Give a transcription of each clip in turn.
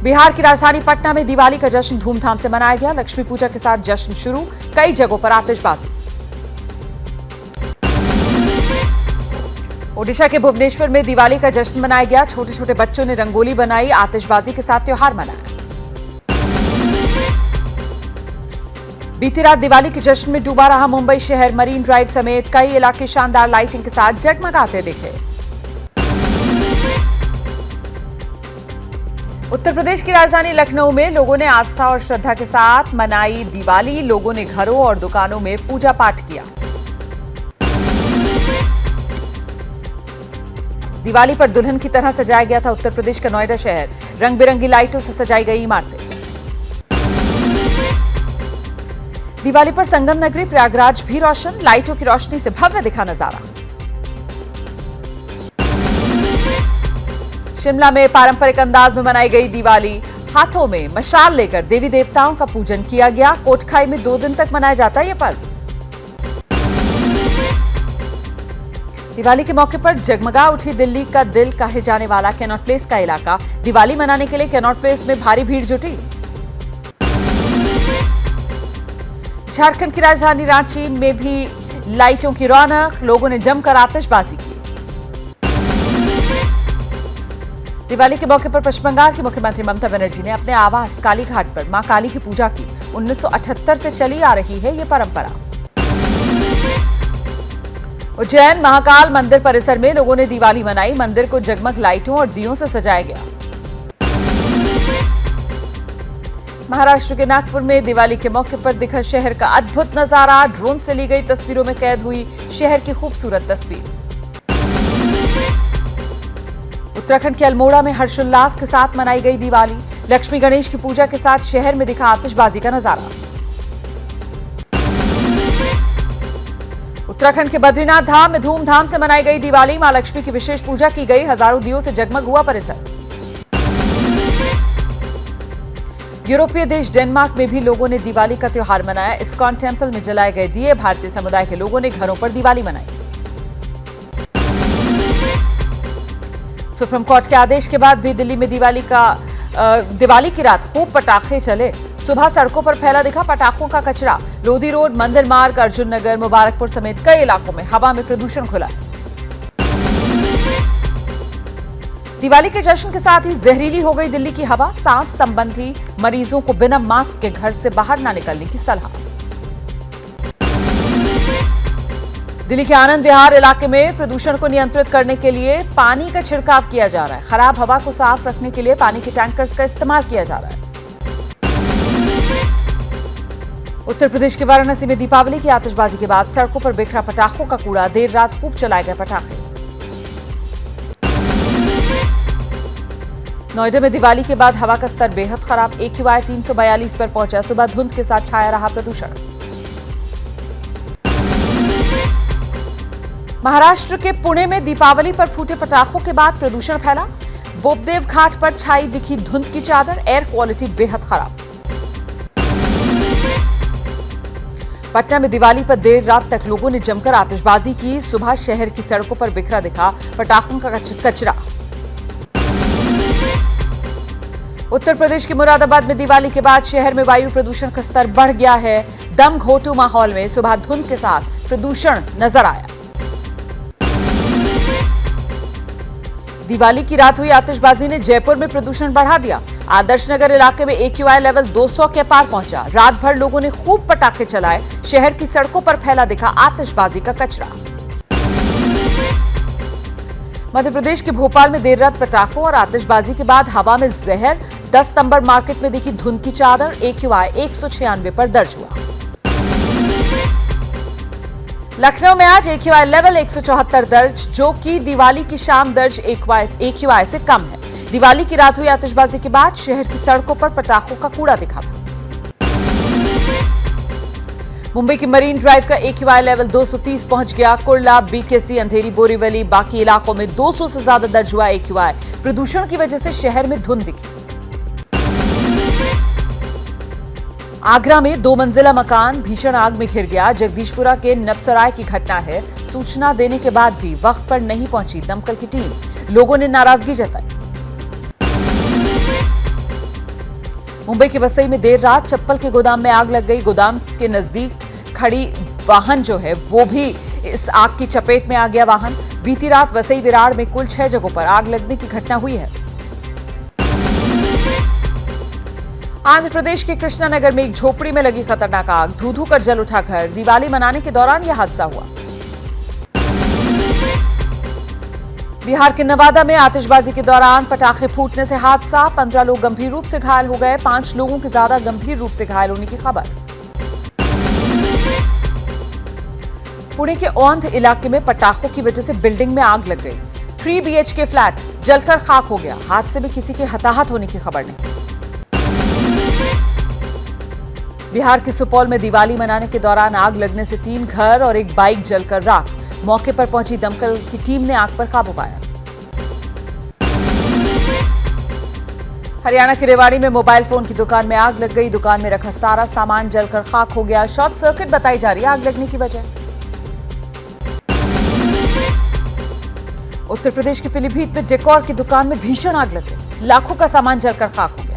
बिहार की राजधानी पटना में दिवाली का जश्न धूमधाम से मनाया गया। लक्ष्मी पूजा के साथ जश्न शुरू, कई जगहों पर आतिशबाजी। ओडिशा के भुवनेश्वर में दिवाली का जश्न मनाया गया। छोटे छोटे बच्चों ने रंगोली बनाई, आतिशबाजी के साथ त्योहार मनाया। बीती रात दिवाली के जश्न में डूबा रहा मुंबई शहर। मरीन ड्राइव समेत कई इलाके शानदार लाइटिंग के साथ जगमगाते दिखे। उत्तर प्रदेश की राजधानी लखनऊ में लोगों ने आस्था और श्रद्धा के साथ मनाई दिवाली। लोगों ने घरों और दुकानों में पूजा पाठ किया। दिवाली पर दुल्हन की तरह सजाया गया था उत्तर प्रदेश का नोएडा शहर। रंग बिरंगी लाइटों से सजाई गई इमारतें। दिवाली पर संगम नगरी प्रयागराज भी रोशन, लाइटों की रोशनी से भव्य दिखा नजारा। शिमला में पारंपरिक अंदाज में मनाई गई दिवाली। हाथों में मशाल लेकर देवी देवताओं का पूजन किया गया। कोटखाई में 2 दिन तक मनाया जाता है यह पर्व। दिवाली के मौके पर जगमगा उठी दिल्ली का दिल कहे जाने वाला कैनॉट प्लेस का इलाका। दिवाली मनाने के लिए कैनॉट प्लेस में भारी भीड़ जुटी। झारखंड की राजधानी रांची में भी लाइटों की रौनक, लोगों ने जमकर आतिशबाजी की। दिवाली के मौके पर पश्चिम बंगाल की मुख्यमंत्री ममता बनर्जी ने अपने आवास काली घाट पर मां काली की पूजा की। 1978 से चली आ रही है ये परंपरा। उज्जैन महाकाल मंदिर परिसर में लोगों ने दिवाली मनाई। मंदिर को जगमग लाइटों और दियों से सजाया गया। महाराष्ट्र के नागपुर में दिवाली के मौके पर दिखा शहर का अद्भुत नजारा। ड्रोन से ली गई तस्वीरों में कैद हुई शहर की खूबसूरत तस्वीर। उत्तराखंड के अल्मोड़ा में हर्षोल्लास के साथ मनाई गई दिवाली। लक्ष्मी गणेश की पूजा के साथ शहर में दिखा आतिशबाजी का नजारा। उत्तराखंड के बद्रीनाथ धाम में धूमधाम से मनाई गई दिवाली। मां लक्ष्मी की विशेष पूजा की गई। हजारों दियों से जगमग हुआ परिसर। यूरोपीय देश डेनमार्क में भी लोगों ने दिवाली का त्योहार मनाया। इस्कॉन टेम्पल में जलाए गए दिए। भारतीय समुदाय के लोगों ने घरों पर दिवाली मनाई। सुप्रीम कोर्ट के आदेश के बाद भी दिल्ली में दिवाली की रात खूब पटाखे चले। सुबह सड़कों पर फैला दिखा पटाखों का कचरा। लोधी रोड, मंदिर मार्ग, अर्जुन नगर, मुबारकपुर समेत कई इलाकों में हवा में प्रदूषण खुला। दिवाली के जश्न के साथ ही जहरीली हो गई दिल्ली की हवा। सांस संबंधी मरीजों को बिना मास्क के घर से बाहर न निकलने की सलाह। दिल्ली के आनंद विहार इलाके में प्रदूषण को नियंत्रित करने के लिए पानी का छिड़काव किया जा रहा है। खराब हवा को साफ रखने के लिए पानी के टैंकर्स का इस्तेमाल किया जा रहा है। उत्तर प्रदेश के वाराणसी में दीपावली की आतिशबाजी के बाद सड़कों पर बिखरा पटाखों का कूड़ा। देर रात खूब चलाए गए पटाखे। नोएडा में दिवाली के बाद हवा का स्तर बेहद खराब। AQI 342 पर पहुंचा। सुबह धुंध के साथ छाया रहा प्रदूषण। महाराष्ट्र के पुणे में दीपावली पर फूटे पटाखों के बाद प्रदूषण फैला। बोपदेव घाट पर छाई दिखी धुंध की चादर। एयर क्वालिटी बेहद खराब। पटना में दिवाली पर देर रात तक लोगों ने जमकर आतिशबाजी की। सुबह शहर की सड़कों पर बिखरा दिखा पटाखों का कचरा। उत्तर प्रदेश के मुरादाबाद में दिवाली के बाद शहर में वायु प्रदूषण का स्तर बढ़ गया है। दम घोटू माहौल में सुबह धुंध के साथ प्रदूषण नजर आया। दिवाली की रात हुई आतिशबाजी ने जयपुर में प्रदूषण बढ़ा दिया। आदर्श नगर इलाके में AQI लेवल 200 के पार पहुंचा। रात भर लोगों ने खूब पटाखे चलाए। शहर की सड़कों पर फैला दिखा आतिशबाजी का कचरा। मध्य प्रदेश के भोपाल में देर रात पटाखों और आतिशबाजी के बाद हवा में जहर। 10 सितंबर मार्केट में दिखी धुंध की चादर। AQI 196 पर दर्ज हुआ। लखनऊ में आज AQI लेवल 174 दर्ज, जो कि दिवाली की शाम दर्ज AQI से कम है। दिवाली की रात हुई आतिशबाजी के बाद शहर की सड़कों पर पटाखों का कूड़ा दिखा था। मुंबई की मरीन ड्राइव का AQI लेवल 230 पहुंच गया। कुर्ला, BKC, अंधेरी, बोरीवली, बाकी इलाकों में 200 से ज्यादा दर्ज हुआ AQI। प्रदूषण की वजह से शहर में धुंध दिखी। आगरा में 2 मंजिला मकान भीषण आग में घिर गया। जगदीशपुरा के नबसराय की घटना है। सूचना देने के बाद भी वक्त पर नहीं पहुंची दमकल की टीम। लोगों ने नाराजगी जताई। मुंबई के वसई में देर रात चप्पल के गोदाम में आग लग गई। गोदाम के नजदीक खड़ी वाहन जो है वो भी इस आग की चपेट में आ गया। वाहन बीती रात वसई विरार में कुल 6 जगहों पर आग लगने की घटना हुई है। आंध्र प्रदेश के कृष्णानगर में एक झोपड़ी में लगी खतरनाक आग, धू धू कर जल उठा घर। दिवाली मनाने के दौरान यह हादसा हुआ। बिहार के नवादा में आतिशबाजी के दौरान पटाखे फूटने से हादसा, 15 लोग गंभीर रूप से घायल हो गए। 5 लोगों के ज्यादा गंभीर रूप से घायल होने की खबर। पुणे के औंध इलाके में पटाखों की वजह से बिल्डिंग में आग लग गई। 3 BHK फ्लैट जलकर खाक हो गया। हादसे में किसी के हताहत होने की खबर नहीं। बिहार के सुपौल में दिवाली मनाने के दौरान आग लगने से 3 घर और एक बाइक जलकर राख। मौके पर पहुंची दमकल की टीम ने आग पर काबू पाया। हरियाणा के रेवाड़ी में मोबाइल फोन की दुकान में आग लग गई। दुकान में रखा सारा सामान जलकर खाक हो गया। शॉर्ट सर्किट बताई जा रही है आग लगने की वजह। उत्तर प्रदेश के पीलीभीत में डेकोर की दुकान में भीषण आग लग गई। लाखों का सामान जलकर खाक हो गया।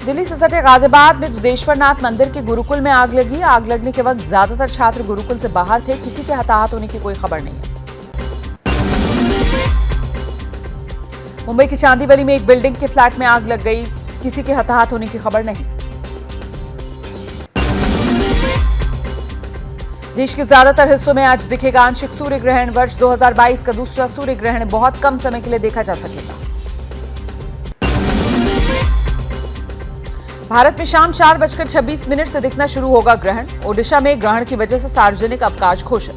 दिल्ली से सटे गाजियाबाद में दुधेश्वरनाथ मंदिर के गुरुकुल में आग लगी। आग लगने के वक्त ज्यादातर छात्र गुरुकुल से बाहर थे। किसी के हताहत होने की कोई खबर नहीं है। मुंबई की चांदीवली में एक बिल्डिंग के फ्लैट में आग लग गई। किसी के हताहत होने की खबर नहीं। देश के ज्यादातर हिस्सों में आज दिखेगा आंशिक सूर्य ग्रहण। वर्ष 2022 का दूसरा सूर्य ग्रहण बहुत कम समय के लिए देखा जा सकेगा। भारत में शाम 4:26 से दिखना शुरू होगा ग्रहण। ओडिशा में ग्रहण की वजह से सार्वजनिक अवकाश घोषित।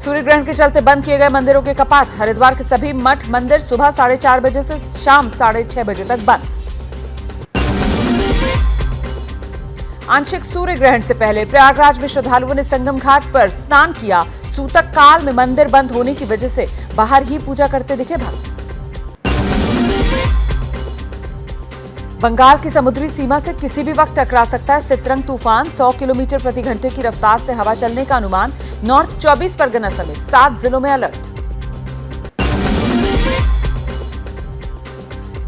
सूर्य ग्रहण के चलते बंद किए गए मंदिरों के कपाट। हरिद्वार के सभी मठ मंदिर सुबह 4:30 बजे से शाम 6:30 बजे तक बंद। आंशिक सूर्य ग्रहण से पहले प्रयागराज में श्रद्धालुओं ने संगम घाट पर स्नान किया। सूतक काल में मंदिर बंद होने की वजह से बाहर ही पूजा करते दिखे भक्त। बंगाल की समुद्री सीमा से किसी भी वक्त टकरा सकता है सितरंग तूफान। 100 किलोमीटर प्रति घंटे की रफ्तार से हवा चलने का अनुमान। नॉर्थ 24 परगना समेत 7 जिलों में अलर्ट।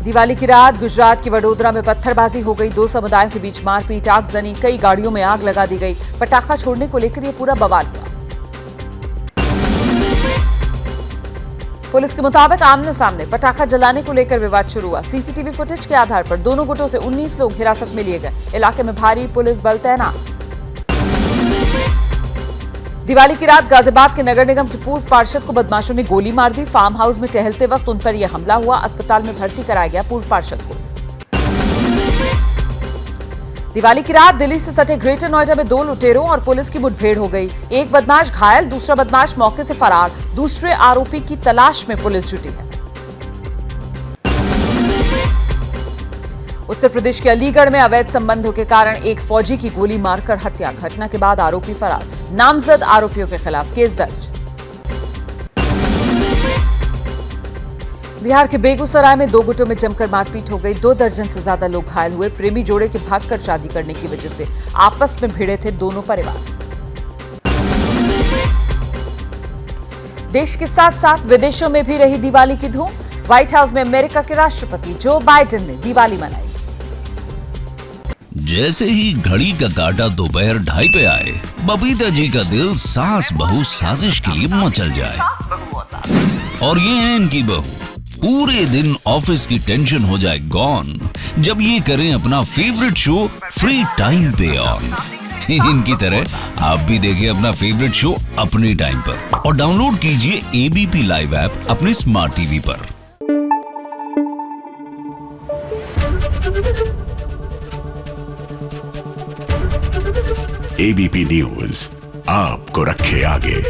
दिवाली की रात गुजरात की वडोदरा में पत्थरबाजी हो गई। 2 समुदायों के बीच मारपीट, आगजनी, कई गाड़ियों में आग लगा दी गई। पटाखा छोड़ने को लेकर यह पूरा बवाल हुआ। पुलिस के मुताबिक आमने सामने पटाखा जलाने को लेकर विवाद शुरू हुआ। सीसीटीवी फुटेज के आधार पर दोनों गुटों से 19 लोग हिरासत में लिए गए। इलाके में भारी पुलिस बल तैनात। दिवाली की रात गाजियाबाद के नगर निगम के पूर्व पार्षद को बदमाशों ने गोली मार दी। फार्म हाउस में टहलते वक्त उन पर यह हमला हुआ। अस्पताल में भर्ती कराया गया पूर्व पार्षद को। दिवाली की रात दिल्ली से सटे ग्रेटर नोएडा में 2 लुटेरों और पुलिस की मुठभेड़ हो गई। एक बदमाश घायल, दूसरा बदमाश मौके से फरार। दूसरे आरोपी की तलाश में पुलिस जुटी है। उत्तर प्रदेश के अलीगढ़ में अवैध संबंधों के कारण एक फौजी की गोली मारकर हत्या। घटना के बाद आरोपी फरार। नामजद आरोपियों के खिलाफ केस दर्ज। बिहार के बेगूसराय में 2 गुटों में जमकर मारपीट हो गई। 2 दर्जन से ज्यादा लोग घायल हुए। प्रेमी जोड़े के भागकर शादी करने की वजह से आपस में भिड़े थे दोनों परिवार। देश के साथ साथ विदेशों में भी रही दिवाली की धूम। व्हाइट हाउस में अमेरिका के राष्ट्रपति जो बाइडेन ने दिवाली मनाई। जैसे ही घड़ी का काटा दोपहर 2:30 पे आए, बबीता जी का दिल सास बहू साजिश के लिए मचल जाए। और ये है इनकी बहू, पूरे दिन ऑफिस की टेंशन हो जाए गॉन जब ये करें अपना फेवरेट शो फ्री टाइम पे ऑन। इनकी तरह आप भी देखिए अपना फेवरेट शो अपने टाइम पर और डाउनलोड कीजिए एबीपी लाइव ऐप अपने स्मार्ट टीवी पर। एबीपी न्यूज आपको रखे आगे।